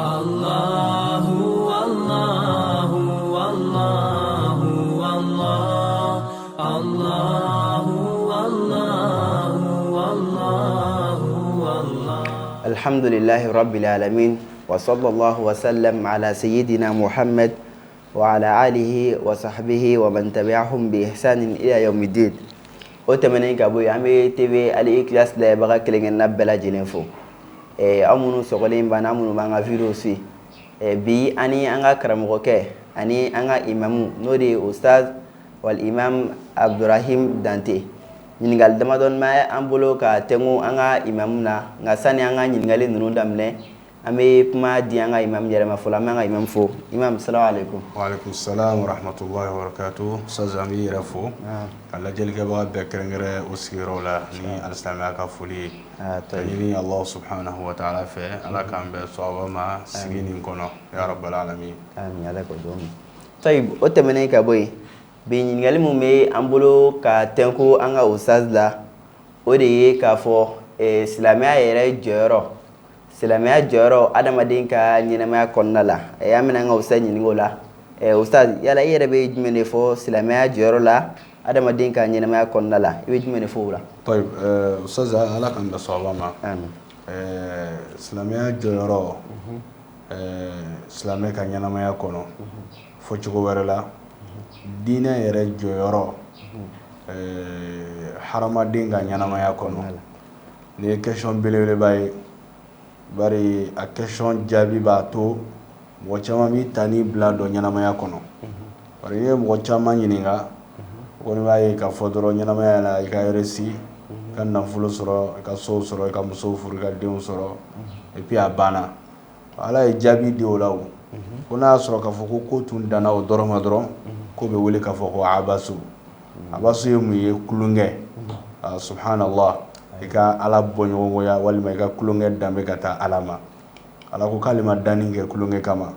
الله والله والله والله الله والله والله والله. الحمد لله رب العالمين وصلى الله وسلم على سيدنا محمد وعلى آله وصحبه ومن تبعهم بإحسان إلى يوم الدين. وتمنى كابو يامي TV الإخلاص لا يبغى كلين نبلا جنفو. Amunu sokolin bana amunu banga video si bi ani anga karamoke ani anga imamu nodi ustaz wal imam Abdurrahim Dante nyingal dama don ma ambulo ka tengu anga imamuna ngasani anga nyingali nunu damne ame puma di anga imam yara mafula anga imam fo imam assalamu alaikum wa alaikum assalam wa rahmatullahi wa barakatuh sazami rafo alla jelga ba bekrengere usirola ni alislamiya ka fuli ni Allah subhanahu wa ta'ala fe ala kan be sawaba ma sigini kono ya rabbal alamin amin ala ko dum tayib o temene ka boy be nyingali mu me ambulo ka tenku anga ustaz la o de ka fo islamiya yere joro silamaya joro adamadin ka nyinama konna la ya mina nga ustaz nyingo la ustaz yala yere be jumene fo silamaya joro la adamadin ka nyinama konna la ibe jumene fo la طيب استاذ ala kan da sawaba ma amin silamaya joro islamai ka nyinama kono fo chugo were la dina yere joro harama dinga nyinama kono ni question belele bay bari a question jaabi b'a to mɔgɔ caman b'i tani bila dɔ ɲɛnamaya kɔnɔ bari n'i ye mɔgɔ caman ɲininka o kɔni b'a ye k'a fɔ dɔrɔn ɲɛnamaya la i ka resi i ka nafolo sɔrɔ i ka so sɔrɔ i ka muso furu i ka denw sɔrɔ et puis a banna ala ye jaabi di o la o ko n'a y'a sɔrɔ k'a fɔ ko tun danna o dɔrɔn ma dɔrɔn ko bɛ wele k'a fɔ ko abasu abasu ye mun ye kulonkɛ subhanallah ika ala bonyoya walima ika kulonge dambe kata alama ala ko kalima daninge kulonge kama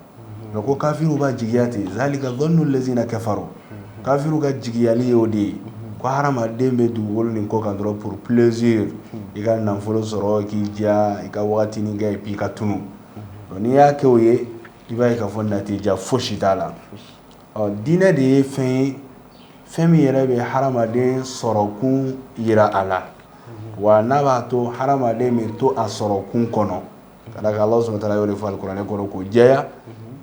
no ko kafiru ba jigiyati zalika dhannu allazina kafaru kafiru ga jigiyali yodi ko harama dembe du wolni ko kan dro pour plaisir ika nanfolo soro ki ja ika wati ni ga pi katunu do ni ya ke oye iba ika fonna tija foshi dala o dine de femi yere be harama de soro kun yira ala wa nabato harama de mi to asoro kun kono kada ka Allah subhanahu wa ta'ala yore fal Qur'an ko ko jeya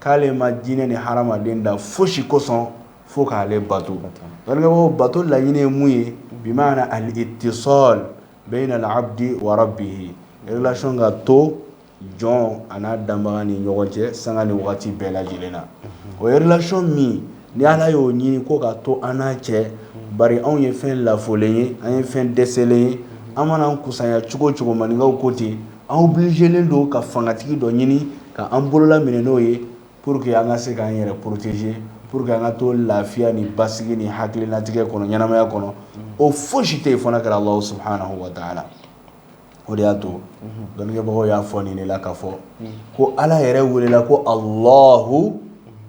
kale ma jine ni harama de nda foshi koson fo ka le batu dalga bo batu la yine muye bi maana al ittisal bayna al abdi wa rabbih relation ga to jon ana damba ni nyogonje sanga ni wati bela jilena o relation mi ni ala yo ni ko ga to ana che bari on ye fen la folenye an ye fen deselenye amana kusanya chugo maninga ukoti an obligé lendo ka fangatigi do nyini ka ambolola mineno ye pour que anga se ka yere protéger pour que anga to lafiya ni basigi ni hakli natige kono nyanamaya kono o foshite fona kala Allah subhanahu wa ta'ala o de ato don ge bago ya foni ni la ka fo ko ala yere wule la ko Allahu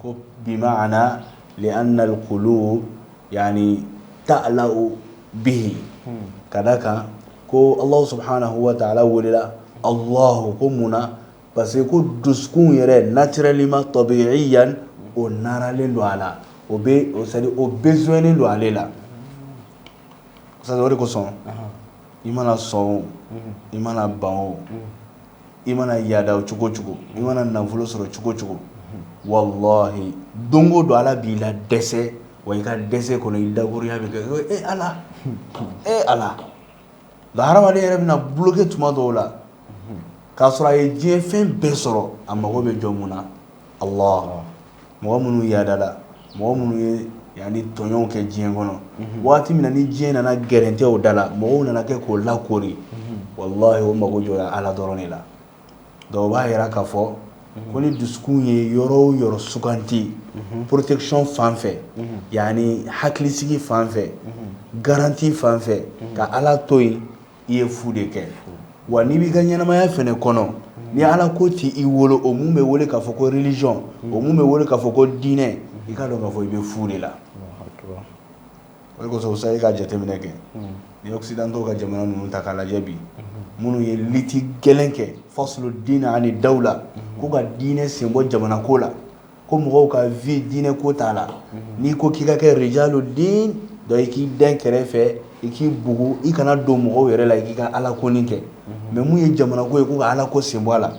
ko bi ma'ana li anna al qulub yani ta'la'u bihi kadaka ko Allah subhanahu wa ta'ala wulila Allah ko muna parce que ko duskun yere naturellement tabi'iyan o naralen do ala o be o sadi o besoin do alela ça dore ko son imana son imana bawo imana yada chugo imana nafulo soro chugo wallahi dongo do ala bi la dese wa ka dese kono idaguri ha be ala la harama de yɛrɛ bɛna bloquer tuma dɔw la k'a sɔrɔ a ye diɲɛ fɛn bɛɛ sɔrɔ a mago bɛ jɔ mun na Allah mɔgɔ minnu yadala mɔgɔ minnu ye yani tɔɲɔw kɛ diɲɛ kɔnɔ waati min na ni diɲɛ nana gɛrɛntɛ o da la mɔgɔw nana kɛ k'o lakori wallahi o mago jɔra ala dɔrɔn de la dɔw b'a yɛrɛ k'a fɔ ko ni dusukun ye yɔrɔ o yɔrɔ suganti protection fan fɛ yani hakilisigi fan fɛ garantie fan fɛ ka ala to yen i ye fu de kɛ wa n'i b'i ka ɲɛnamaya fɛnɛ kɔnɔ ni ala ko ti i wolo o mun bɛ wele k'a fɔ ko religion o mun bɛ wele k'a fɔ ko diinɛ i ka dɔn k'a fɔ i bɛ fu de la o de kosɔn sa i ka jateminɛ kɛ ni occidentaux ka jamana ninnu ta k'a lajɛ bi minnu ye liti gɛlɛn kɛ faslu din ani dawla ko ka diinɛ sen bɔ jamana ko la ko mɔgɔw ka vie diinɛ ko t'a la n'i ko k'i ka kɛ rijalu din dɔ i k'i den kɛrɛfɛ i k'i bugu i kana don mɔgɔw yɛrɛ la i k'i ka ala koni kɛ mais mun ye jamana ko ye ko ka ala ko sen bɔ a la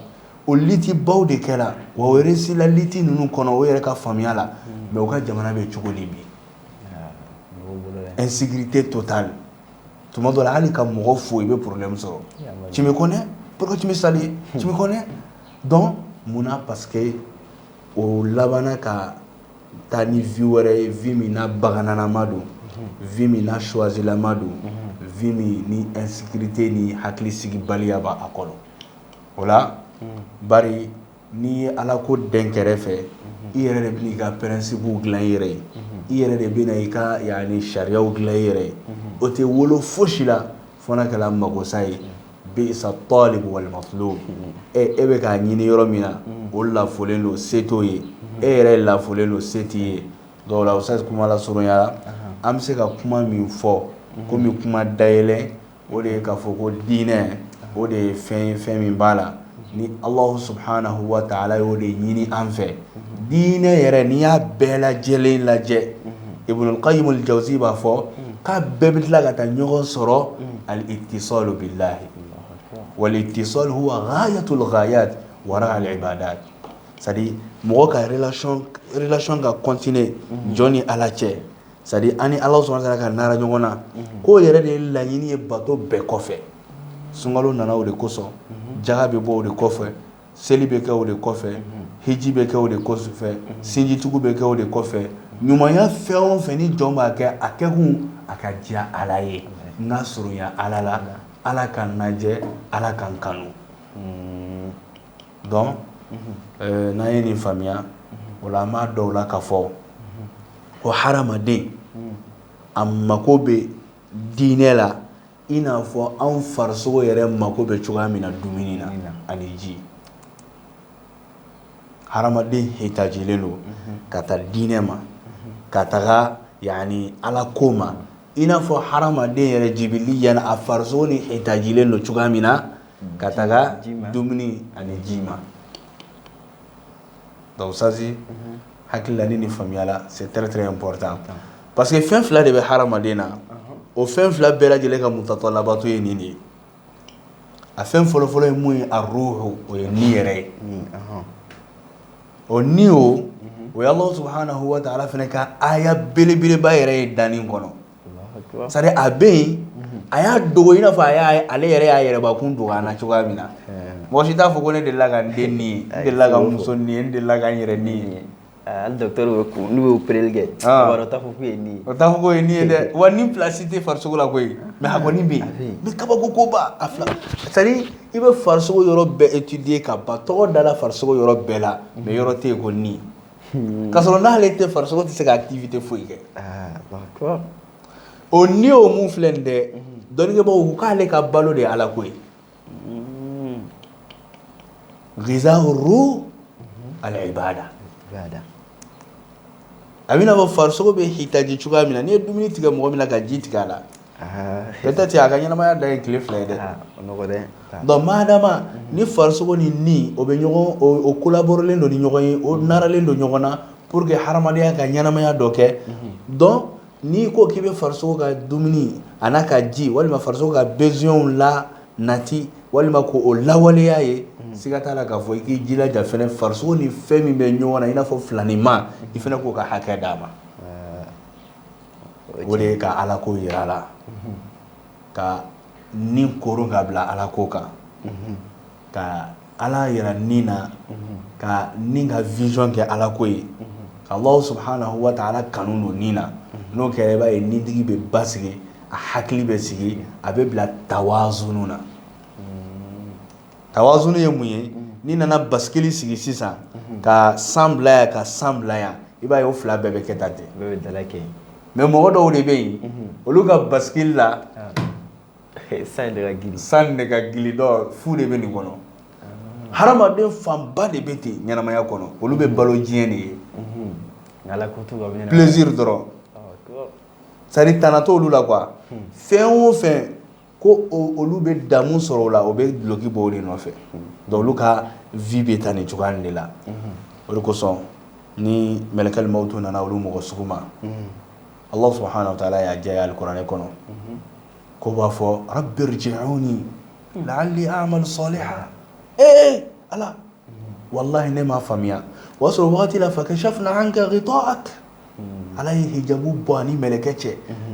o liti baw de kɛra wa o resila liti ninnu kɔnɔ o yɛrɛ ka faamuya la mais o ka jamana bɛ cogo di bi insécurité totale tuma dɔ la hali ka mɔgɔ fo i bɛ problème sɔrɔ tu me connais pourquoi tu me salues tu me connais donc munna parce que o labanna ka taa ni vie wɛrɛ ye vie min na bagananama don vie min na choisilama don vie min ni insécurité ni hakilisigibaliya b'a a kɔnɔ o la bari n'i ye ala ko den kɛrɛfɛ i yɛrɛ de bɛna i ka principe dilan i yɛrɛ ye i yɛrɛ de bɛna i ka yani sariyaw dilan i yɛrɛ ye o tɛ wolo fosi la fo n'a kɛra magosa ye bisa talib wal matlub e bɛ k'a ɲini yɔrɔ min na o lafolen don se t'o ye e yɛrɛ lafolen don se t'i ye dɔw la o sa kuma la surunyala an bɛ se ka kuma min fɔ komi kuma dayɛlɛ o de ye k'a fɔ ko diinɛ o de ye fɛn ye fɛn min b'a la ni Allahu subhanahu wa ta'ala y'o de ɲini an fɛ diinɛ yɛrɛ n'i y'a bɛɛ lajɛlen lajɛ Ibn al-Qayyim al-Jawzi b'a fɔ k'a bɛɛ bɛ tila ka taa ɲɔgɔn sɔrɔ al-ittisalu billahi wal-ittisal huwa ghayatul ghayat wara al-ibadat c'est-à-dire mɔgɔ ka relation ka continuer jɔn ni ala cɛ c'est-à-dire ani Ala subhanahu wa ta'ala ka nara ɲɔgɔn na k'o yɛrɛ de ye laɲini ye bato bɛɛ kɔfɛ sunkalo nana o de kosɔn jaga bɛ bɔ o de kɔfɛ seli bɛ kɛ o de kɔfɛ hiji bɛ kɛ o de kɔfɛ sinjitugu bɛ kɛ o de kɔfɛ ɲumanya fɛn o fɛn ni jɔn b'a kɛ a kɛkun a ka diya ala ye n ka surunya ala la ala ka najɛ ala ka n kanu donc n'an ye nin faamuya o la an b'a dɔw la ka fɔ ko hadamaden a mako bɛ diinɛ la i n'a fɔ anw farisogo yɛrɛ mako bɛ cogoya min na dumuni na ani ji hadamaden hitajilen don ka taa diinɛ ma ka taga yani ala ko ma i n'a fɔ hadamaden yɛrɛ jibiliyan a farisogo ni hitajilen don cogoya min na ka taga dumuni ani ji ma donc ça c'est hakilila ni faamuya la c'est très très important parce que fɛn fila de bɛ hadamaden na o fɛn fila bɛɛ lajɛlen ka mutatalabato ye nin de ye a fɛn fɔlɔfɔlɔ ye mun ye a ruhu o ye ni yɛrɛ ye o ni o ye Allahu subhanahu wa ta'ala fana ka aya belebeleba yɛrɛ ye danni kɔnɔ c'est à dire a bɛ yen a y'a dogo i n'a fɔ ale yɛrɛ y'a yɛrɛbakun dogo an na cogoya min na mɔgɔ si t'a fɔ ko ne delila ka n den nin ye n delila ka n muso nin ye n delila ka n yɛrɛ nin ye hali docteur bɛ kun n'u y'o opereli kɛ o t'a fɔ k'o ye nin ye o t'a fɔ k'o ye nin ye dɛ wa ni place tɛ farisogo la koyi mais a kɔni bɛ yen mais kabako ko ba a fila c'est à dire i bɛ farisogo yɔrɔ bɛɛ étudier ka ban tɔgɔ dala farisogo yɔrɔ bɛɛ la mais yɔrɔ tɛ yen ko nin k'a sɔrɔ n'ale tɛ farisogo tɛ se ka activité foyi kɛ o ni o mun filɛ nin dɛ dɔnnikɛbagaw ko k'ale ka balo de ye ala ko ye ghizahu ruh al-ibada a bɛna fɔ farisogo bɛ hitaji cogoya min na n'i ye dumuni tigɛ mɔgɔ min na ka ji tigɛ a la peut-être a ka ɲɛnamaya da ye tile fila ye dɛ donc madama ni farisogo ni o bɛ ɲɔgɔn o collaborelen don ni ɲɔgɔn ye o naralen don ɲɔgɔn na pour que hadamadenya ka ɲɛnamaya dɔ kɛ donc n'i ko k'i bɛ farisogo ka dumuni a n'a ka ji walima farisogo ka besoin la nati walima k'o lawaleya ye siga t'a la k'a fɔ i k'i jilaja fɛnɛ farisogo ni fɛn min bɛ ɲɔgɔn na i n'a fɔ filanima i fɛnɛ k'o ka hakɛ d'a ma o de ye ka ala ko yira a la ka ni koron ka bila ala ko kan ka ala yira nin na ka nin ka vision kɛ ala ko ye ka Allah subhanahu wa ta'ala kanu don nin na n'o kɛra i b'a ye nintigi bɛ basigi a hakili bɛ sigi a bɛ bila tawazunu na tawazunu ye mun ye ni nana basikili sigi sisan ka san bila yan ka san bila yan i b'a ye o fila bɛɛ bɛ kɛ tan ten bɛɛ bɛ dala kɛ mais mɔgɔ dɔw de bɛ yen olu ka basikili la san de ka gili san de ka gili dɔ fu de bɛ nin kɔnɔ hadamaden fanba de bɛ ten ɲɛnamaya kɔnɔ olu bɛ balo diɲɛ de ye plaisir dɔrɔn c'est à dire tana t'olu la quoi fɛn o fɛn ko olu bɛ damu sɔrɔ o la o bɛ duloki bɔ o de nɔfɛ donc olu ka vie bɛ taa nin cogoya de la o de kosɔn ni mɛlɛkɛl mawtu nana olu mɔgɔ sugu ma Allah subhanahu wa ta'ala y'a jɛya alikuranɛ kɔnɔ ko b'a fɔ rabbi irji'uni la'alli a'malu salihan ala wallahi ne m'a faamuya o y'a sɔrɔ wagati la fakashafna anka ghita'ak ala ye hijabu bɔ ani mɛlɛkɛ cɛ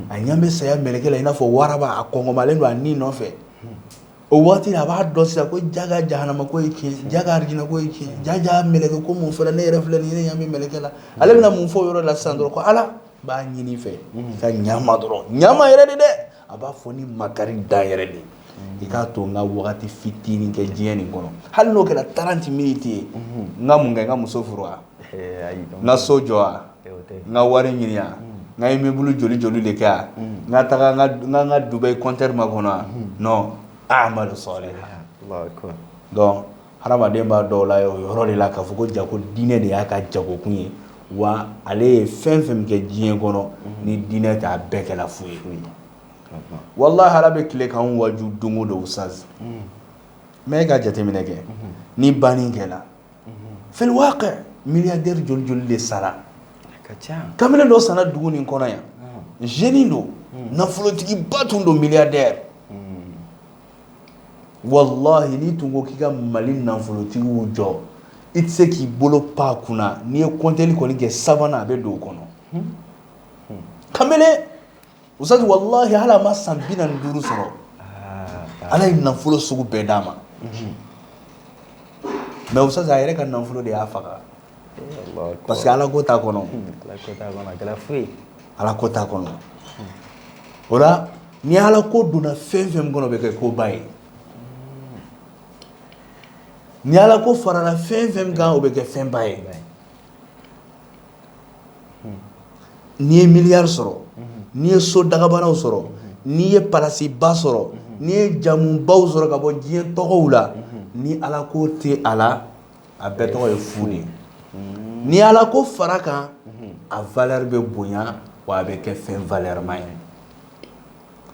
a ɲɛ bɛ saya mɛlɛkɛ la i n'a fɔ waraba a kɔngɔmalen don a ni nɔfɛ o waati a b'a dɔn sisan ko jaga jahanama ko ye tiɲɛ jaga arijinɛ ko ye tiɲɛ jaja mɛlɛkɛ ko mun fɛra ne yɛrɛ filɛ nin ye ne ɲɛ bɛ mɛlɛkɛ la ale bɛna mun fɔ o yɔrɔ la sisan dɔrɔn ko ala b'a ɲini fɛ ka ɲama dɔrɔn ɲama yɛrɛ de dɛ a b'a fɔ ni makari da yɛrɛ de i k'a to n ka wagati fitinin kɛ diɲɛ nin kɔnɔ hali n'o kɛra 30 minutes ye n ka mun kɛ n ka muso furu wa n ka so jɔ wa n ka wari ɲini wa n ka immeuble joli joli de kɛ wa n ka taga n ka Dubai compteur makɔnɔ wa non a'malu salihan donc hadamaden b'a dɔw la o yɔrɔ de la k'a fɔ ko jako diinɛ de y'a ka jagokun ye wa ale ye fɛn fɛn min kɛ diɲɛ kɔnɔ ni diinɛ tɛ a bɛɛ kɛla fu ye wallahi ala bɛ tile k'anw waju don o don ustaz mais e ka jateminɛ kɛ ni banni kɛla fil waqi milliardaire joli joli de sara kamalen dɔ sanna dugu nin kɔnɔ yan jeune don nafolotigiba tun don milliardaire wallahi ni tun ko k'i ka Mali nafolotigiw jɔ i tɛ se k'i bolo pan a kunna n'i ye compteli kɔni kɛ sabanan a bɛ don o kɔnɔ kamalen ustaz wallahi hali a ma san 45 sɔrɔ ala ye nafolo sugu bɛɛ d'a ma mais ustaz a yɛrɛ ka nafolo de y'a faga parce que ala ko t'a kɔnɔ ala ko t'a kɔnɔ o la ni ala ko donna fɛn fɛn min kɔnɔ o bɛ kɛ koba ye ni ala ko farala fɛn fɛn min kan o bɛ kɛ fɛnba ye n'i ye miliyari sɔrɔ n'i ye so dagabanaw sɔrɔ n'i ye palasiba sɔrɔ n'i ye jamubaw sɔrɔ ka bɔ diɲɛ tɔgɔw la ni ala ko tɛ a la a bɛɛ tɔgɔ ye fu de ni ala ko fara kan a valeur bɛ bonya wa a bɛ kɛ fɛn valeur ma ye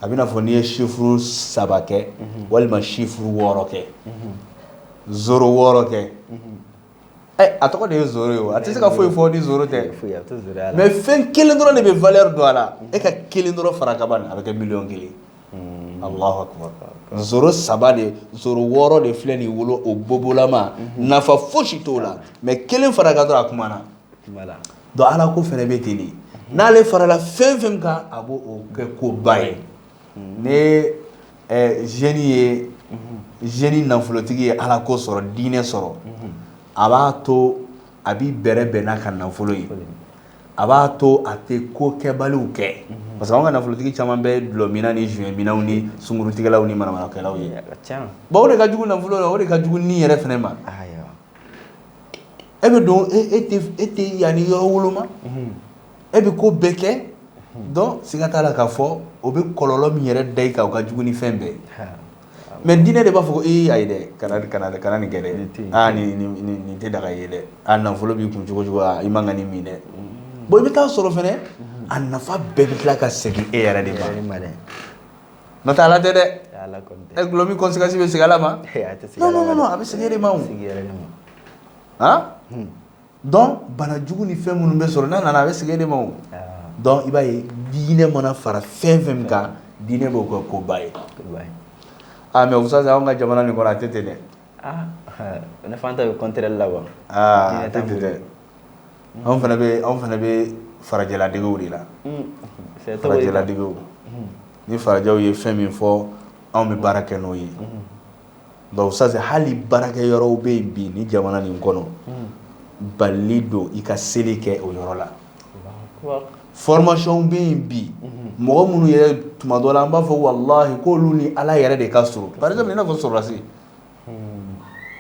a bɛ na fɔ n'i ye chiffre 3 kɛ walima chiffre 6 kɛ 0 kɛ a tɔgɔ de ye zoro ye a tɛ se ka foyi fɔ ni zoro tɛ mais fɛn kelen dɔrɔn de bɛ valeur don a la e ka kelen dɔrɔn fara ka ban a bɛ kɛ miliyɔn kelen Allahu akbar zoro 3 de zoro 6 de filɛ nin wolo o bobolama nafa fosi t'o la mais kelen fara ka dɔrɔn a kumana donc ala ko fɛnɛ bɛ ten de n'ale farala fɛn fɛn kan a b'o kɛ koba ye ne jeune ye jeune nafolotigi ye ala ko sɔrɔ diinɛ sɔrɔ a b'a to a b'i bɛrɛ bɛn n'a ka nafolo ye a b'a to a tɛ ko kɛbaliw kɛ parce que anw ka nafolotigi caman bɛ dulɔmina ni juɲɛminaw ni sunkurutigɛlaw ni manamanakɛlaw ye bon o de ka jugu nafolo la o de ka jugu ni yɛrɛ fɛnɛ ma e bɛ don e tɛ yanni yɔrɔ woloma e bɛ ko bɛɛ kɛ donc siga t'a la k'a fɔ o bɛ kɔlɔlɔ min yɛrɛ da i kan o ka jugu ni fɛn bɛɛ mais diinɛ de b'a fɔ ko ayi dɛ kana nin kɛ dɛ nin tɛ daga ye dɛ nafolo b'i kun cogo cogo i man ka nin min dɛ bon i bɛ taa sɔrɔ fɛnɛ a nafa bɛɛ bɛ tila ka segin e yɛrɛ de ma n'o tɛ ala tɛ dɛ e gulɔ min conséquence bɛ segin ala ma non a bɛ segin e de ma o donc bana jugu ni fɛn minnu bɛ sɔrɔ n'a nana a bɛ segin e de ma o donc i b'a ye diinɛ mana fara fɛn fɛn min kan diinɛ b'o kɛ koba ye mais ustaz anw ka jamana nin kɔnɔ a tɛ ten dɛ ne fan ta bɛ contraire la wa a tɛ ten dɛ anw fana bɛ farajɛladegew de la farajɛladegew ni farajɛw ye fɛn min fɔ anw bɛ baara kɛ n'o ye donc ustaz hali baarakɛ yɔrɔw bɛ yen bi ni jamana nin kɔnɔ bali don i ka seli kɛ o yɔrɔ la formation bɛ yen bi mɔgɔ minnu yɛrɛ tuma dɔ la an b'a fɔ wallahi k'olu ni ala yɛrɛ de ka surun par exemple i n'a fɔ sɔrɔdasi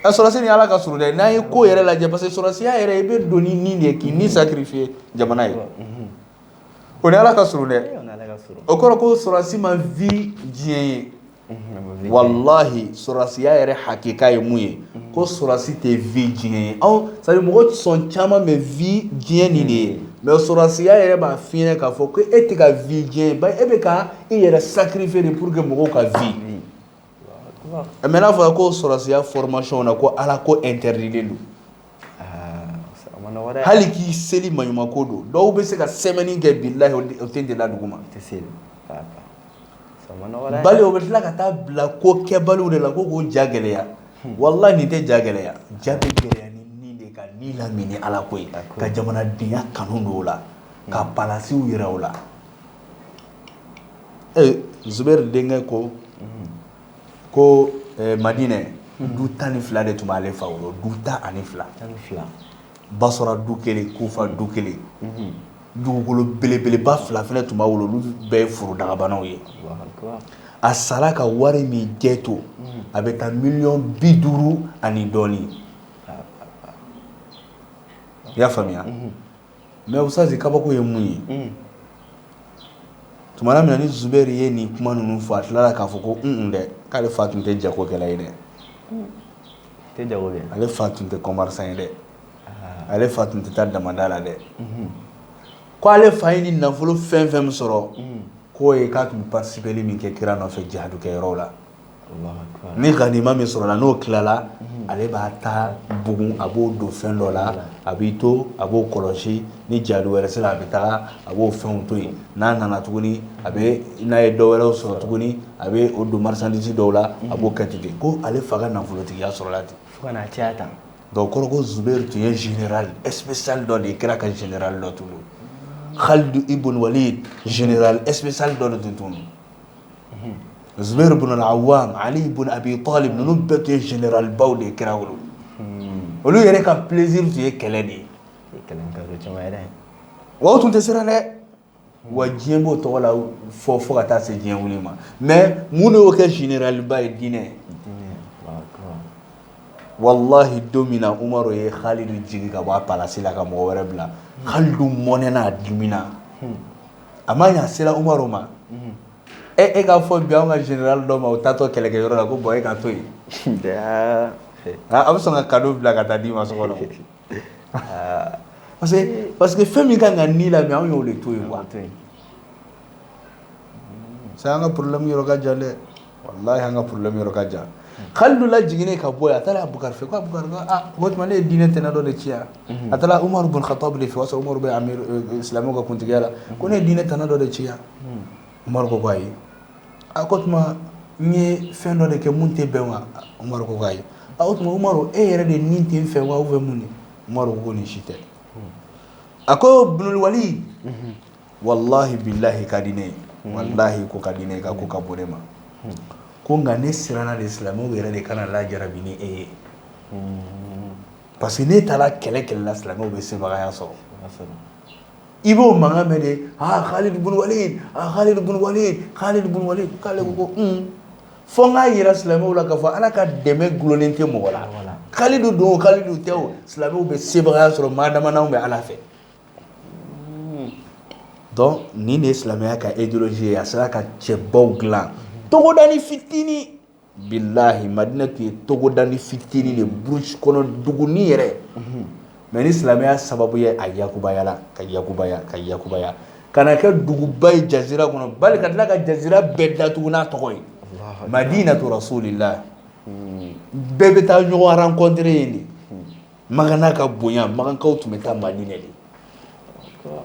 sɔrɔdasi ni ala ka surun dɛ n'an ye ko yɛrɛ lajɛ parce que sɔrɔdasiya yɛrɛ i bɛ don ni nin de ye k'i ni sacrifier jamana ye o ni ala ka surun dɛ o kɔrɔ ko sɔrɔdasi ma vie diɲɛ ye wallahi sɔrɔdasiya yɛrɛ hakika ye mun ye ko sɔrɔdasi tɛ vie diɲɛ ye anw c'est à dire mɔgɔ sɔn caman bɛ vie diɲɛ nin de ye mais sɔrɔdasiya yɛrɛ b'a f'i ɲɛna k'a fɔ ko e tɛ ka vie diɲɛ ye ba e bɛ ka i yɛrɛ sacrifier de pour que mɔgɔw ka vie mais n'a fɔra ko sɔrɔsiya formation na ko ala ko interdilen don hali k'i seli maɲumako don dɔw bɛ se ka semaine kɛ billahi o tɛ dela dugu ma bali o bɛ tila ka taa bila ko kɛbaliw de la ko k'o ja gɛlɛya wallahi nin tɛ ja gɛlɛya ja bɛ gɛlɛya ni de ka ni lamini ala ko ye ka jamanadenya kanu don o la ka palasiw yɛrɛ o la Zubair denkɛ ko Madinɛ du 12 de tun b'ale fa wolo du 12 Basra du kelen Kufa du kelen dugukolo belebeleba 2 fana tun b'a wolo olu bɛɛ ye forodagabanaw ye a sara ka wari min jɛ to a bɛ taa $50 ani dɔɔni i y'a faamuya mais usazi kabako ye mun ye tumana mina ni Zubair ye nin kuma ninnu fɔ a tilala k'a fɔ ko dɛ k'ale fa tun tɛ jagokɛla ye dɛ ale fa tun tɛ commerçant ye dɛ ale fa tun tɛ taa damada la dɛ ko ale fa ye ni nafolo fɛn fɛn min sɔrɔ k'o ye k'a tun participeli min kɛ kira nɔfɛ jihadu kɛ yɔrɔ la ni ganima min sɔrɔ la n'o tilala ale b'a ta bugun a b'o don fɛn dɔ la a b'i to a b'o kɔlɔsi ni jihadu wɛrɛ sera a bɛ taga a b'o fɛnw to yen n'a nana tuguni a bɛ n'a ye dɔ wɛrɛw sɔrɔ tuguni a bɛ o don marchandise dɔw la a b'o kɛ ten ko ale fa ka nafolotigiya sɔrɔla ten fo ka n'a caya tan donc kɔrɔ ko Zubair tun ye général spécial dɔ de ye kira ka général dɔ tun don Khalid ibn Walid général spécial dɔ de tun don Zubair ibn al-Awwam Ali ibn Abi Talib ninnu bɛɛ tun ye général baw de ye kira wolo olu yɛrɛ ka plaisir tun ye kɛlɛ de ye wa o tun tɛ siran dɛ wa diɲɛ b'o tɔgɔ la fɔ ka taa se diɲɛ wuli ma mais mun de y'o kɛ général ba ye diinɛ wallahi don min na Umaru ye Khalidu jigi ka bɔ a palasi la ka mɔgɔ wɛrɛ bila Khalidu mɔnɛna a dimina a ma ɲa sera Umaru ma e k'a fɔ bi anw ka général dɔ ma o taatɔ kɛlɛkɛyɔrɔ la ko bɔn e ka to yen a bɛ sɔn ka cadeau bila ka taa d'i ma so kɔnɔ parce que fɛn min kan ka ni la mais anw y'o de to yen quoi c'est an ka problème yɔrɔ ka jan dɛ wallahi an ka problème yɔrɔ ka jan Khalidu la jiginnen ka bɔ yen a taara Abubakar fɛ ko Abubakar o tuma ne ye diinɛ tɛnɛ dɔ de ci yan a taara Umar ibn Khattab de fɛ o y'a sɔrɔ Umaru bɛ amir silamɛw ka kuntigiya la ko ne ye diinɛ tɛnɛ dɔ de ci yan Umaru ko ayi a ko tuma n ye fɛn dɔ de kɛ mun tɛ bɛn wa Umaru ko ayi o tuma Umaru e yɛrɛ de nin tɛ n fɛ wa ou bien mun de Umaru ko nin si tɛ a ko Ibnul Walid wallahi billahi ka di ne ye wallahi ko ka di ne ye ka ko ka bon ne ma ko nka ne siranna de silamɛw yɛrɛ de kana lajarabi ni e ye parce que ne taara kɛlɛ la silamɛw bɛ sebagaya sɔrɔ i b'o mankan mɛn de Khalid ibn Walid Khalid ibn Walid Khalid ibn Walid k'ale ko fo n k'a yira silamɛw la k'a fɔ ala ka dɛmɛ gulonnen tɛ mɔgɔ la Khalidu don o Khalidu tɛ o silamɛw bɛ sebagaya sɔrɔ maa dama n'anw bɛ ala fɛ donc nin de ye silamɛya ka idéologie ye a sera ka cɛbaw dilan togodani fitini billahi Madina tun ye togodani fitini de brouche kɔnɔ duguni yɛrɛ mais ni silamɛya sababu ye a yakubayala ka yakubaya kana kɛ duguba ye jazira kɔnɔ bali ka tila ka jazira bɛɛ datugu n'a tɔgɔ ye Madinatu Rasulillah bɛɛ bɛ taa ɲɔgɔn rencontrer yen de Magana ka bonya Magankaw tun bɛ taa Madinɛ de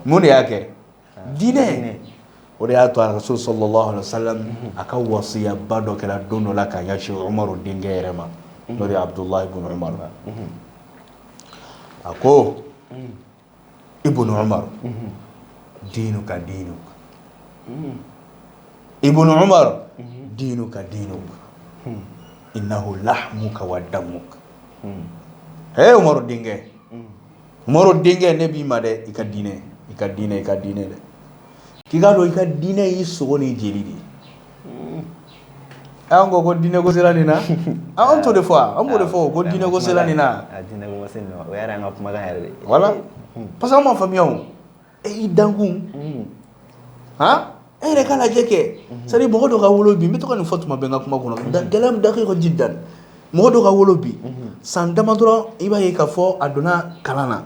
mun de y'a kɛ diinɛ o de y'a to a Rasul sallallahu alaihi wasallam a ka wasiya ba dɔ kɛra don dɔ la ka ɲɛsin Umaru denkɛ yɛrɛ ma n'o de ye Abdullah ibn Umar a ko Ibn Umar diinuka Ibn Umar diinuka innahu lahmuka wa damuka Umaru denkɛ ne b'i ma dɛ i ka diinɛ dɛ k'i k'a dɔn i ka diinɛ y'i sogo ni jeli de an ko diinɛ ko sera nin na an t'o de fɔ an b'o de fɔ ko diinɛ ko sera nin na o yɛrɛ an ka kumakan yɛrɛ de voilà parce que an m'a faamuya o i dankun e yɛrɛ k'a lajɛ kɛ c'est à dire mɔgɔ dɔ ka wolo bi n bɛ to ka nin fɔ tuma bɛɛ n ka kuma kɔnɔ gɛlɛya min daqiqa jiddan mɔgɔ dɔ ka wolo bi san dama dɔrɔn i b'a ye k'a fɔ a donna kalan na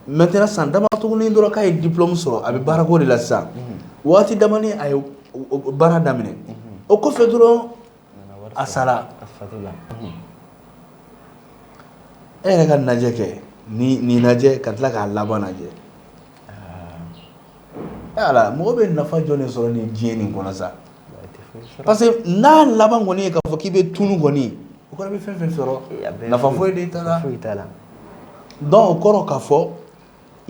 maintenant san dama tuguni dɔrɔn k'a ye diplôme sɔrɔ a bɛ baarako de la sisan waati damani a ye baara daminɛ o kɔfɛ dɔrɔn asala e ka najɛ kɛ ni najɛ ka tila k'a laban najɛ ala mɔgɔ bɛ nafa jɔn de sɔrɔ ni diɲɛ nin kɔnɔ sa parce que n'a laban kɔni ye k'a fɔ k'i bɛ tunu kɔni o kɔrɔ bɛ fɛn fɛn sɔrɔ nafa foyi de t'a la donc o kɔrɔ k'a fɔ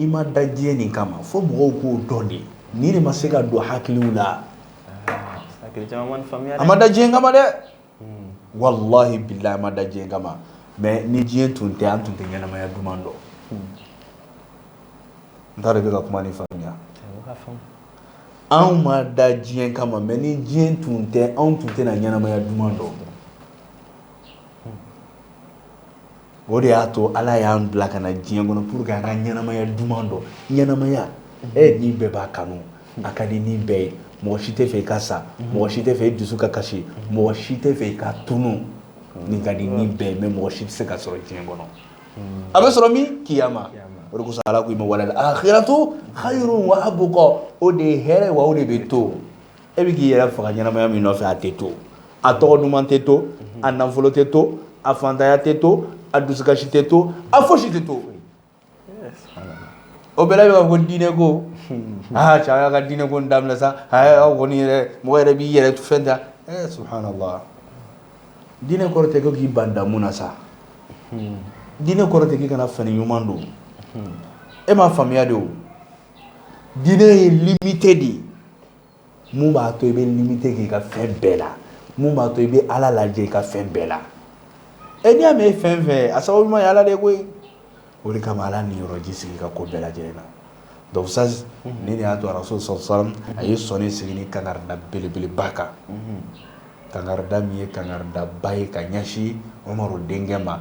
i ma da diɲɛ nin kama fo mɔgɔw k'o dɔn de ni de ma se ka don hakiliw la a ma da diɲɛ kama dɛ wallahi billahi a ma da diɲɛ kama mais ni diɲɛ tun tɛ an tun tɛ ɲɛnamaya duman dɔn n t'a dɔn i bɛ ka kuma ni faamuya anw ma da diɲɛ kama mais ni diɲɛ tun tɛ anw tun tɛna ɲɛnamaya duman dɔn o de y'a to ala y'an bila ka na diɲɛ kɔnɔ pour que an ka ɲɛnamaya duman dɔn ɲɛnamaya ni bɛɛ b'a kanu a ka di ni bɛɛ ye mɔgɔ si tɛ fɛ i ka sa mɔgɔ si tɛ fɛ i dusu ka kasi mɔgɔ si tɛ fɛ i ka tunu nin ka di ni bɛɛ mais mɔgɔ si tɛ se ka sɔrɔ diɲɛ kɔnɔ a bɛ sɔrɔ min kiyama o de kosɔn ala ko i ma wala akhiratu khayrun wa abqa o de ye hɛrɛ wa o de bɛ to e bɛ k'i yɛrɛ faga ɲɛnamaya min nɔfɛ a tɛ to a tɔgɔ duman tɛ to a nafolo tɛ to a fantanya tɛ to a dusukasi tɛ to a fosi tɛ to o bɛɛ la bɛ ka fɔ diinɛ ko cɛ a y'a ka diinɛ ko daminɛ sa aw kɔni yɛrɛ mɔgɔ yɛrɛ b'i yɛrɛ fɛn ta subhanallah diinɛ kɔrɔ tɛ ko k'i ban damu na sa diinɛ kɔrɔ tɛ k'i kana fani ɲuman don e m'a faamuya de o diinɛ ye limité de ye mun b'a to i bɛ limité k'i ka fɛn bɛɛ la mun b'a to i bɛ ala lajɛ i ka fɛn bɛɛ la n'i y'a mɛn e fɛn fɛn a sababu ɲuman ye ala de ye koyi o de kama ala ni yɔrɔji sigi ka ko bɛɛ lajɛlen na donc ça ni de y'a to rasul sallam a ye sɔnni sigi ni kangarida belebeleba kan kangarida min ye kangarida ba ye ka ɲɛsin umaru denkɛ ma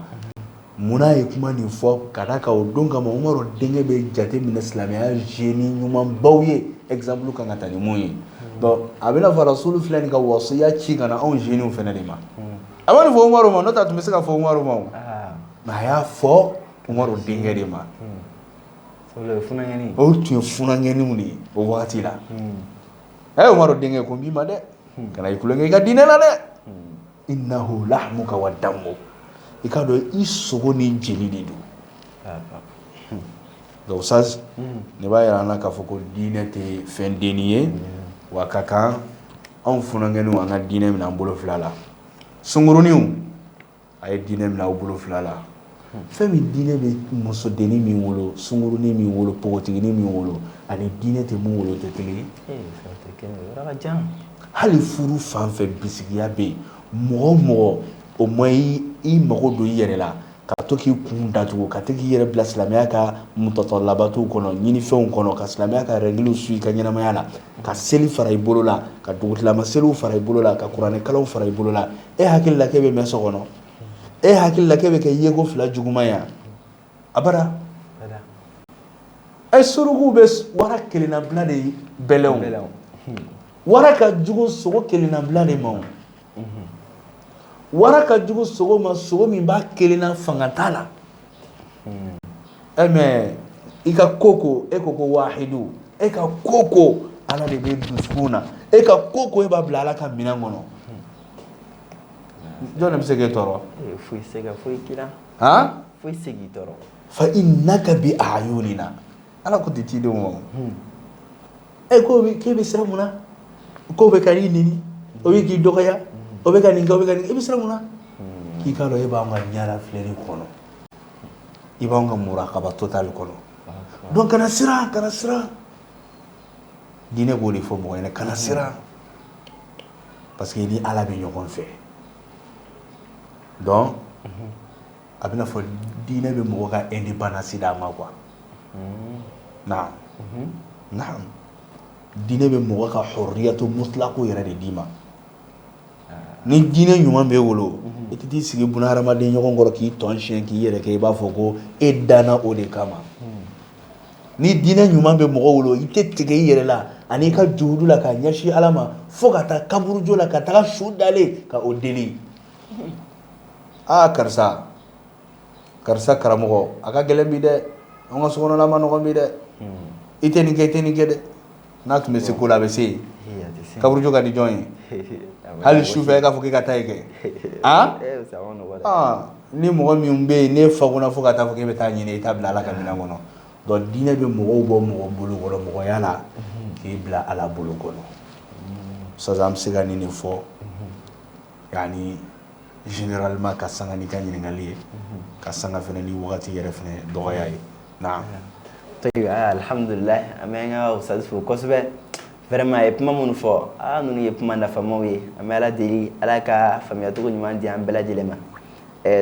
munna ye kuma nin fɔ ka da kan o don kama umaru denkɛ bɛ jate minɛ silamɛya génie ɲumanbaw ye exemple kan ka ta ni mun ye donc a bɛna fɔ rasul filɛ nin ka wasiya ci ka na anw génies fɛnɛ de ma a ma nin fɔ umaru ma n'o tɛ a tun bɛ se ka fɔ umaru ma mais a y'a fɔ umaru denkɛ de ma o tun ye funanŋɛniw de ye o wagati la umaru denkɛ ko n b'i ma dɛ kana i kulonkɛ i ka diinɛ la dɛ innahu lahmuka wa dammuk i k'a dɔn i sogo ni jeli de don donc ça ne b'a yira an na k'a fɔ ko diinɛ tɛ fɛn denni ye wa ka kan anw funanŋɛniw an ka diinɛ minɛ an bolo fila la sunguruninw a ye diinɛ minɛ aw bolo fila la fɛn min diinɛ bɛ musodennin min wolo sungurunin min wolo pogotiginin min wolo ani diinɛ tɛ mun wolo tɛ kelen ye hali furu fan fɛ bisigiya bɛ yen mɔgɔ mɔgɔ o ma i mago don i yɛrɛ la ka to k'i kun datugu ka to k'i yɛrɛ bila silamɛya ka mutatɔ labatuw kɔnɔ ɲinifɛnw kɔnɔ ka silamɛya ka règles su i ka ɲɛnamaya la ka seli fara i bolo la ka dugutilama seliw fara i bolo la ka kuranɛkalanw fara i bolo la e hakili la k'e bɛ mɛn so kɔnɔ e hakili la k'e bɛ kɛ yeko fila juguman ya abada surukuw bɛ wara kelenna bila de bɛlɛnw wara ka jugu sogo kelenna bila de ma wara ka jugu sogo ma sogo min b'a kelenna fanga t'a la mais i ka ko e ko ko wahidu e ka ko ala de bɛ dusukun na e ka ko e b'a bila ala ka minɛn kɔnɔ jɔn de bɛ se k'e tɔɔrɔ foyi se ka foyi k'i la foyi se k'i tɔɔrɔ fa innaka bi a'yunina ala ko tɛ cidenw ma k'e bɛ siran mun na k'o bɛ ka i nini o bɛ k'i dɔgɔya o bɛ ka nin kɛ o bɛ ka nin kɛ i bɛ siran mun na k'i k'a dɔn e b'anw ka ɲɛda filɛli kɔnɔ i b'anw ka murakaba total kɔnɔ donc kana siran diinɛ b'o de fɔ mɔgɔ ɲɛna kana siran parce que i ni ala bɛ ɲɔgɔn fɛ donc a bɛna fɔ diinɛ bɛ mɔgɔ ka indépendance d'a ma quoi naam diinɛ bɛ mɔgɔ ka hurriyatu mutlaqu yɛrɛ de d'i ma ni diinɛ ɲuman b'e wolo i tɛ t'i sigi buna hadamaden ɲɔgɔn kɔrɔ k'i tɔn siɲɛ k'i yɛrɛ kɛ i b'a fɔ ko e danna o de kama ni diinɛ ɲuman bɛ mɔgɔ wolo i tɛ tigɛ i yɛrɛ la ani ka juhudu la ka ɲɛsin ala ma fo ka taa kaburujo la ka taga su dalen ka o deli karisa karamɔgɔ a ka gɛlɛn bi dɛ an ka sokɔnɔla ma nɔgɔn bi dɛ i tɛ nin kɛ dɛ n'a tun bɛ se ko la a bɛ se kaburu jo ka di jɔn ye hali sufɛ k'a fɔ k'i ka taa kɛ ni mɔgɔ min bɛ yen ne fakuna fo ka taa fɔ k'e bɛ taa ɲini i t'a bila Ala ka minɛn kɔnɔ donc diinɛ bɛ mɔgɔw bɔ mɔgɔ bolo kɔrɔ mɔgɔya la k'i bila Ala bolo kɔnɔ sisan an bɛ se ka nin de fɔ yani généralement ka sanga ni ka ɲininkali ye ka sanga fɛnɛ ni wagati yɛrɛ fɛnɛ dɔgɔya ye naam alhamdulillah an bɛ an ka ustaz fo kosɛbɛ vraiment a ye kuma minnu fɔ ninnu ye kuma nafamaw ye an bɛ Ala deli Ala ka faamuyacogo ɲuman di an bɛɛ lajɛlen ma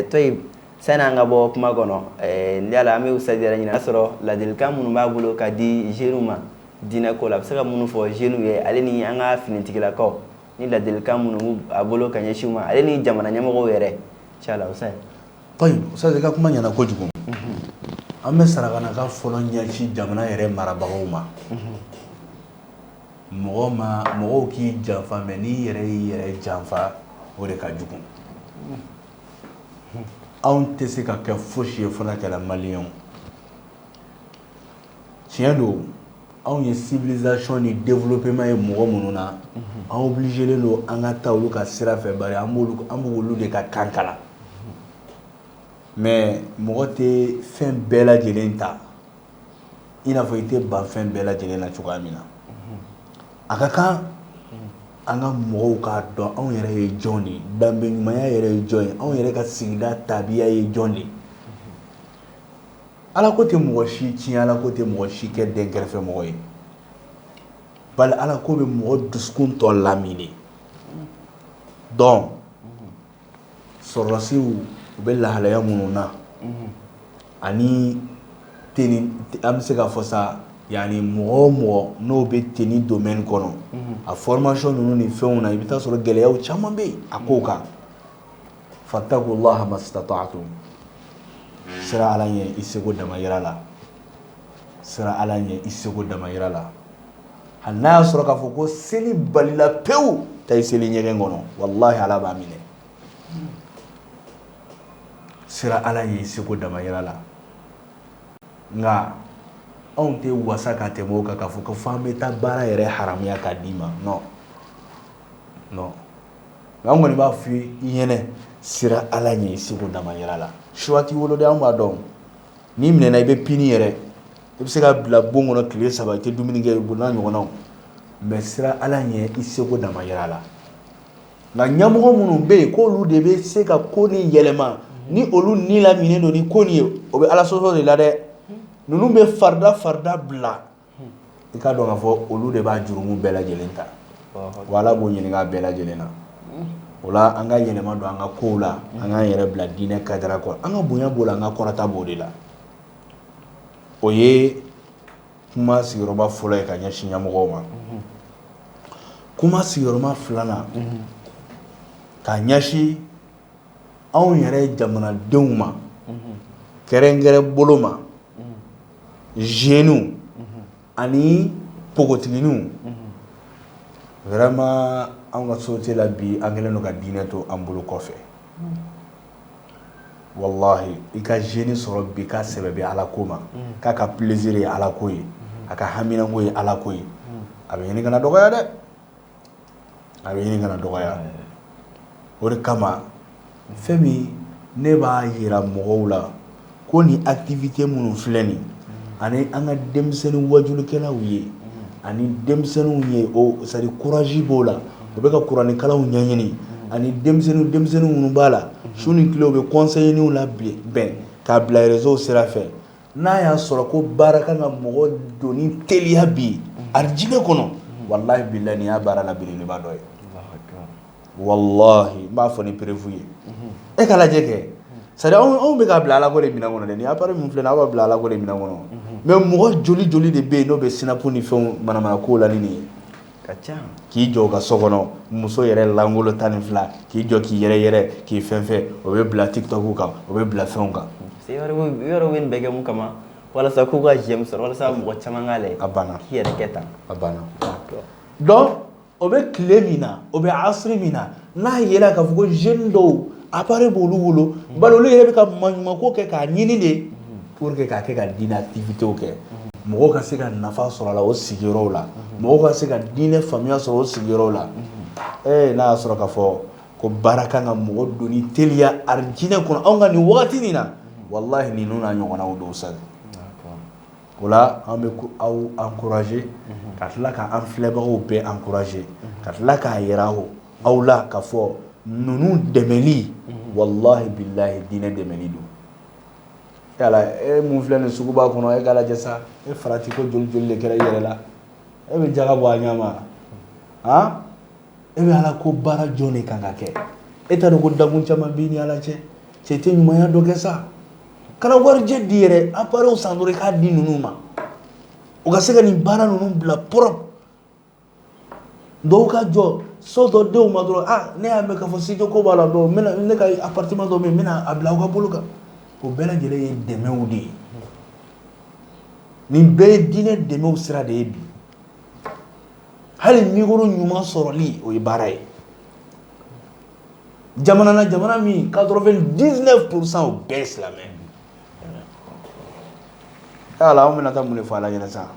Toyib sani an ka bɔ kuma kɔnɔ n yala an bɛ ustaz yɛrɛ ɲini a sɔrɔ ladilikan minnu b'a bolo ka di jeunes ma diinɛ ko la a bɛ se ka minnu fɔ jeunes ye ale ni an ka finitigilakaw ni ladilikan minnu b'a bolo ka ɲɛsin u ma ale ni jamana ɲɛmɔgɔw yɛrɛ inshallah ustaz ustaz i ka kuma ɲɛna kojugu an bɛ sarakanaka fɔlɔ ɲɛsin jamana yɛrɛ marabagaw ma mɔgɔw k'i janfa mais n'i yɛrɛ y'i yɛrɛ janfa o de ka jugu anw tɛ se ka kɛ fosi ye fana kɛla maliyɛnw tiɲɛ don anw ye civilisation ni développement ye mɔgɔ minnu na an obligelen don an ka taa olu ka sira fɛ bari an b'olu de ka kan kalan mais mɔgɔ tɛ fɛn bɛɛ lajɛlen ta i n'a fɔ i tɛ ban fɛn bɛɛ lajɛlen na cogoya min na a ka kan an ka mɔgɔw k'a dɔn anw yɛrɛ ye jɔn de ye danbe ɲumanya yɛrɛ ye jɔn ye anw yɛrɛ ka sigida tabiya ye jɔn de ye Ala ko tɛ mɔgɔ si tiɲɛ Ala ko tɛ mɔgɔ si kɛ dɛnkɛrɛfɛ mɔgɔ ye bali Ala ko bɛ mɔgɔ dusukun tɔ lamini donc sɔrɔdasiw u bɛ lahalaya minnu na ani an bɛ se k'a fɔ sa yani mɔgɔ mɔgɔ n'o bɛ tenni domaine kɔnɔ a formation ninnu ni fɛnw na i bɛ taa sɔrɔ gɛlɛyaw caman bɛ yen a kow kan fattaqullaha mastata'tum sira Ala ɲɛ i seko damayira la sira Ala ɲɛ i seko damayira la hali n'a y'a sɔrɔ k'a fɔ ko seli balila pewu taa i seli ɲɛgɛn kɔnɔ wallahi Ala b'a minɛ sira Ala ɲɛ i seko damayira la nka anw tɛ wasa ka tɛmɛ o kan k'a fɔ ko f'an bɛ taa baara yɛrɛ haramuya k'a d'i ma non an kɔni b'a f'i ɲɛnɛ sira Ala ɲɛ i seko damayira la choix t'i bolo dɛ an b'a dɔn n'i minɛna i bɛ pini yɛrɛ i bɛ se ka bila bon kɔnɔ tile 3 i tɛ dumuni kɛ o n'a ɲɔgɔnnaw mais sira Ala ɲɛ i seko damayira la nka ɲɛmɔgɔ minnu bɛ yen k'olu de bɛ se ka ko ni yɛlɛma ni olu ni laminen don ni ko nin ye o bɛ Ala sɔsɔ de la dɛ ninnu bɛ farida bila i ka dɔn k'a fɔ olu de b'a jurumu bɛɛ lajɛlen ta wa Ala b'o ɲininka a bɛɛ lajɛlen na o la an ka yɛlɛma don an ka kow la an k'an yɛrɛ bila diinɛ kadira kɔrɔ an ka bonya b'o la an ka kɔrɔta b'o de la o ye kuma sigiyɔrɔma fɔlɔ ye ka ɲɛsin ɲɛmɔgɔw ma kuma sigiyɔrɔma filanan ka ɲɛsin anw yɛrɛ jamanadenw ma kɛrɛnkɛrɛn bolo ma jeunes ani pogotiginiw vraiment an ka société la bi an kɛlen don ka diinɛ to an bolo kɔfɛ wallahi i ka jeune sɔrɔ bi k'a sɛbɛ bɛ Ala ko ma k'a ka plaisir ye Ala ko ye a ka haminako ye Ala ko ye a bɛ ɲini kana dɔgɔya dɛ a bɛ ɲini kana dɔgɔya o de kama fɛn min ne b'a yira mɔgɔw la ko ni activité minnu filɛ nin ani an ka denmisɛnnin wajulikɛlaw ye ani denmisɛnninw ye o c'est à dire courage b'o la o bɛ ka kuranikalaw ɲɛɲini ani denmisɛnnin minnu b'a la su ni tile u bɛ conseillenw la bɛn k'a bila réseau sira fɛ n'a y'a sɔrɔ ko baara kan ka mɔgɔ doni teliya bi arijinɛ kɔnɔ wallahi billahi nin y'a baara la belebeleba dɔ ye wallahi n b'a fɔ ni prévu ye e ka lajɛ kɛ c'est à dire anw bɛ k'a bila Ala ko de minɛn kɔnɔ dɛ nin appareil min filɛ nin ye aw b'a bila Ala ko de minɛn kɔnɔ mais mɔgɔ joli de bɛ yen n'o bɛ sinapu ni fɛnw manamana kow la ni nin ye ka ca k'i jɔ u ka so kɔnɔ muso yɛrɛ langolo 12 k'i jɔ k'i yɛrɛ k'i fɛn o bɛ bila TikTok kan o bɛ bila fɛnw kan yɔrɔ bɛ nin bɛɛ kɛ mun kama walasa k'u ka j'aime sɔrɔ walasa mɔgɔ caman k'a lajɛ a banna k'i yɛrɛ kɛ tan a banna donc o bɛ tile min na o bɛ asiri min na n'a yera k'a fɔ ko jeune dɔw appareil b'olu bolo bari olu yɛrɛ bɛ ka maɲumanko kɛ k'a ɲini de pour que k'a kɛ ka diinɛ activité kɛ mɔgɔ ka se ka nafa sɔrɔ a la o sigiyɔrɔw la mɔgɔ ka se ka diinɛ faamuya sɔrɔ o sigiyɔrɔw la n'a y'a sɔrɔ k'a fɔ ko baara kan ka mɔgɔ doni teliya arijinɛ kɔnɔ anw ka nin wagati nin na wallahi ninnu n'a ɲɔgɔnnaw don sa o la an bɛ aw encourager ka tila ka an filɛbagaw bɛɛ encourager ka tila k'a yira aw la k'a fɔ ninnu dɛmɛli wallahi billahi diinɛ dɛmɛli don yala mun filɛ nin suguba kɔnɔ k'a lajɛ sa farati ko joli joli de kɛra i yɛrɛ la bɛ jaga bɔ a ɲɛ ma bɛ ala ko baara jɔn de kan ka kɛ t'a dɔn ko dakun caman b'i ni ala cɛ tɛ ɲumanya dɔ kɛ sa kana warijɛ di yɛrɛ appareil san dɔrɔn i k'a di ninnu ma o ka se ka nin baara ninnu bila propre dɔw ka jɔ so dɔ denw ma dɔrɔn ne y'a mɛn k'a fɔ studio ko b'a la dɔrɔn ne ka appartement dɔ bɛ yen n bɛna a bila aw ka bolo kan o bɛɛ lajɛlen ye dɛmɛw de ye nin bɛɛ ye diinɛ dɛmɛw sira de ye bi hali micro ɲuman sɔrɔli o ye baara ye jamana na jamana min 99% o bɛɛ ye silamɛ yala anw bɛna taa mun de fɔ ala ɲɛna sa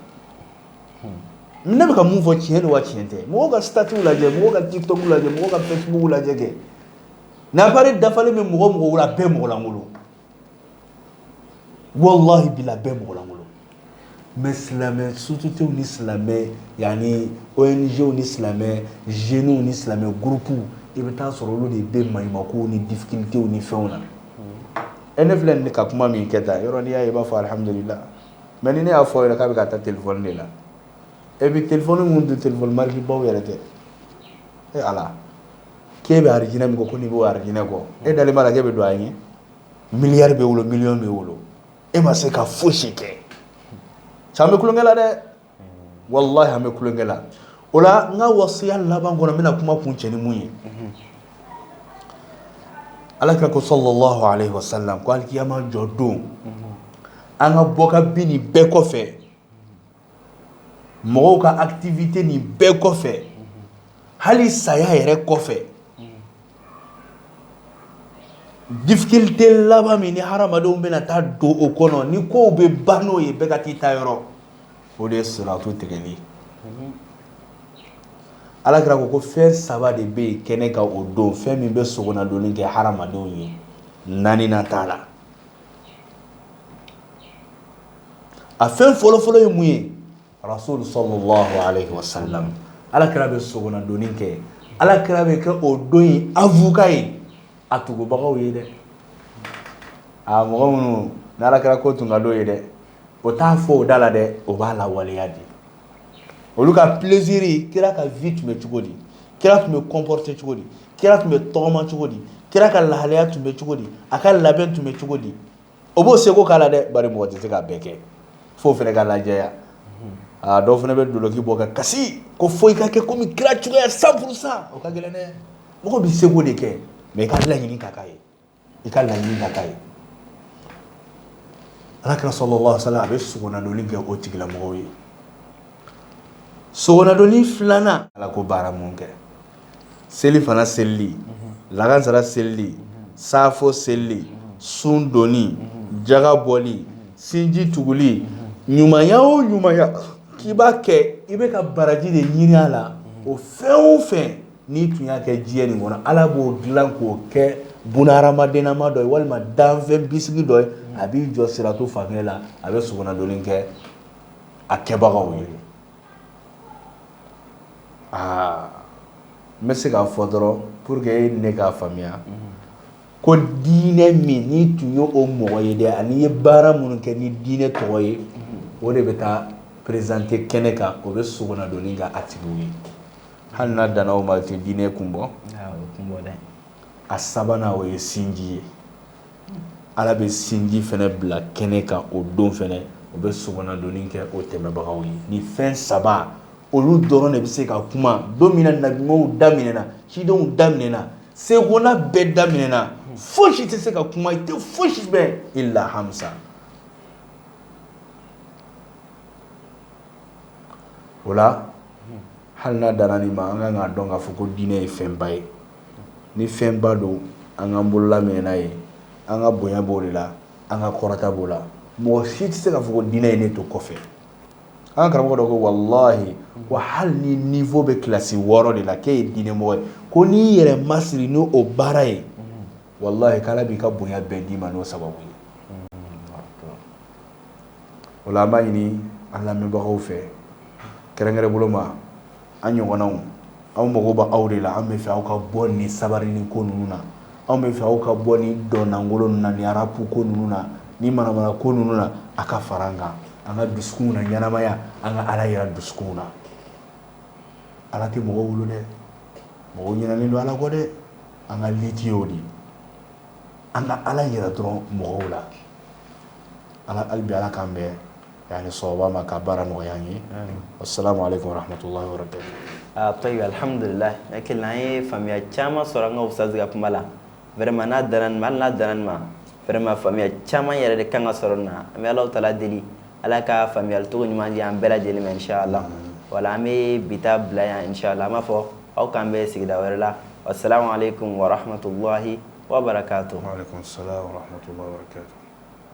ne bɛ ka mun fɔ tiɲɛ don wa tiɲɛ tɛ mɔgɔw ka statut lajɛ mɔgɔw ka tiktok lajɛ mɔgɔw ka facebook lajɛ kɛ ni appareil dafalen bɛ mɔgɔ mɔgɔ la bɛɛ mɔgɔ lankolon wallahi bila bɛɛ mɔgɔ lankolon mais silamɛ société ni silamɛ yani ONG ni silamɛ jeunes ni silamɛ groupe i bɛ taa sɔrɔ olu de bɛ maɲumankow ni difficultés ni fɛnw na ne filɛ nin ka kuma min kɛ tan yɔrɔ n'i y'a ye i b'a fɔ alhamdulillah mais ni ne y'a fɔ yɛrɛ k'a bɛ ka taa téléphone de la puis téléphone mun tɛ téléphone marque baw yɛrɛ tɛ ala k'e bɛ arijinɛ min kɔ ko n'i b'o arijinɛ kɔ dalen b'a la k'e bɛ don a ɲɛ miliyari bɛ wolo miliyɔn bɛ wolo ma se ka fosi kɛ an bɛ kulonkɛ la dɛ wallahi an bɛ kulonkɛ la o la n ka wasiya laban kɔnɔ n bɛna kuma kuncɛ ni mun ye alakira ko sallallahu alaihi wasallam ko alikiyama jɔ don an ka bɔ ka bin nin bɛɛ kɔfɛ mɔgɔw ka activité nin bɛɛ kɔfɛ hali saya yɛrɛ kɔfɛ difficulté laban min ni hadamadenw bɛna taa don o kɔnɔ ni kow bɛ ban n'o ye bɛɛ ka t'i ta yɔrɔ o de ye siratu tigɛli alakira ko fɛn saba de bɛ yen kɛnɛ kan o don fɛn min bɛ sogonadonni kɛ hadamadenw ye naaninan t'a la a fɛn fɔlɔfɔlɔ ye mun ye rasul sallallahu alaihi wasallam alakira bɛ sogonadonni kɛ alakira bɛ kɛ o don in avocat ye a tugubagaw ye dɛ mɔgɔ minnu ni alakira ko tun ka d'o ye dɛ o t'a fɔ o da la dɛ o b'a lawaleya de olu ka plaisir kira ka vie tun bɛ cogo di kira tun bɛ comporter cogo di kira tun bɛ tɔgɔma cogo di kira ka lahalaya tun bɛ cogo di a ka labɛn tun bɛ cogo di o b'o seko k'a la dɛ bari mɔgɔ tɛ se k'a bɛɛ kɛ f'o fana ka lajɛya dɔw fana bɛ doloki bɔ ka kasi ko fo i ka kɛ komi kira cogoya 100% o ka gɛlɛn dɛ mɔgɔ bɛ seko de kɛ mais i ka laɲini ka k'a ye i ka laɲini ka k'a ye alakira sallallahu alaihi wasallam a bɛ sogonadonni kɛ o tigilamɔgɔw ye sogonadonni filanan ala ko baara mun kɛ seli fana selili lagansara selili safo selili sun donni jaga bɔli sinji tuguli ɲumanya o ɲumanya k'i b'a kɛ i bɛ ka baraji de ɲini a la o fɛn o fɛn n'i tun y'a kɛ diɲɛ nin kɔnɔ ala b'o dilan k'o kɛ bunahadamadenama dɔ ye walima danfɛn bisigi dɔ ye a b'i jɔ siratu fankelen la a bɛ sogonadonni kɛ a kɛbagaw ye n bɛ se k'a fɔ dɔrɔn pour que e ni ne k'a faamuya ko diinɛ min n'i tun ye o mɔgɔ ye dɛ ani ye baara minnu kɛ ni diinɛ tɔgɔ ye o de bɛ taa présenter kɛnɛ kan o bɛ sogonadonni kɛ a tigiw ye hali n'a danna o ma o tɛ diinɛ kun bɔ a sabanan o ye sinji ye ala bɛ sinji fana bila kɛnɛ kan o don fana o bɛ sogonadonni kɛ o tɛmɛbagaw ye ni fɛn saba olu dɔrɔn de bɛ se ka kuma don min na nabiɲumanw daminɛna cidenw daminɛna segona bɛɛ daminɛna fosi tɛ se ka kuma i tɛ fosi bɛɛ illa hamsa o la hali n'a danna nin ma an kan k'a dɔn k'a fɔ ko diinɛ ye fɛnba ye ni fɛnba don an k'an bolola minɛ n'a ye an ka bonya b'o de la an ka kɔrɔta b'o la mɔgɔ si tɛ se k'a fɔ ko diinɛ ye ne to kɔfɛ an karamɔgɔ dɔ ko wallahi wa hali ni niveau bɛ kilasi 6 de la k'e ye diinɛmɔgɔ ye ko n'i yɛrɛ masiri n'o baara ye wallahi k'Ala b'i ka bonya bɛɛ d'i ma n'o sababu ye o la an b'a ɲini an lamɛnbagaw fɛ kɛrɛnkɛrɛn bolo ma an ɲɔgɔnnaw aw mago bɛ aw de la an bɛ fɛ aw ka bɔ ni sabari ni ko ninnu na anw bɛ fɛ aw ka bɔ ni dɔnnangolo ninnu na ni arabu ko ninnu na ni manamana ko ninnu na a ka fara an kan an ka dusukunw na ɲɛnamaya an ka Ala yira dusukunw na Ala tɛ mɔgɔ wolo dɛ mɔgɔw ɲinɛnen don Ala kɔ dɛ an ka liti y'o de an ka Ala yira dɔrɔn mɔgɔw la hali bi Ala k'an bɛn yani sawaba ma ka baara nɔgɔya an ye assalamu alaikum warahmatullahi wabarakatuh. طيب alhamdulillah lakin an ye faamuya caman sɔrɔ an ka ustaz ka kuma la vraiment n'a dara nin ma hali n'a dara nin ma vraiment faamuya caman yɛrɛ de kan ka sɔrɔ nin na an bɛ Alahu taala deli Ala ka faamuyali cogo ɲuman di an bɛɛ lajɛlen ma inshallah wala an bɛ bi ta bila yan inshallah an b'a fɔ aw k'an bɛ sigida wɛrɛ la wassalamu alaikum warahmatullahi wabarakatuh. Wa alaikum salam warahmatullahi wabarakatuh.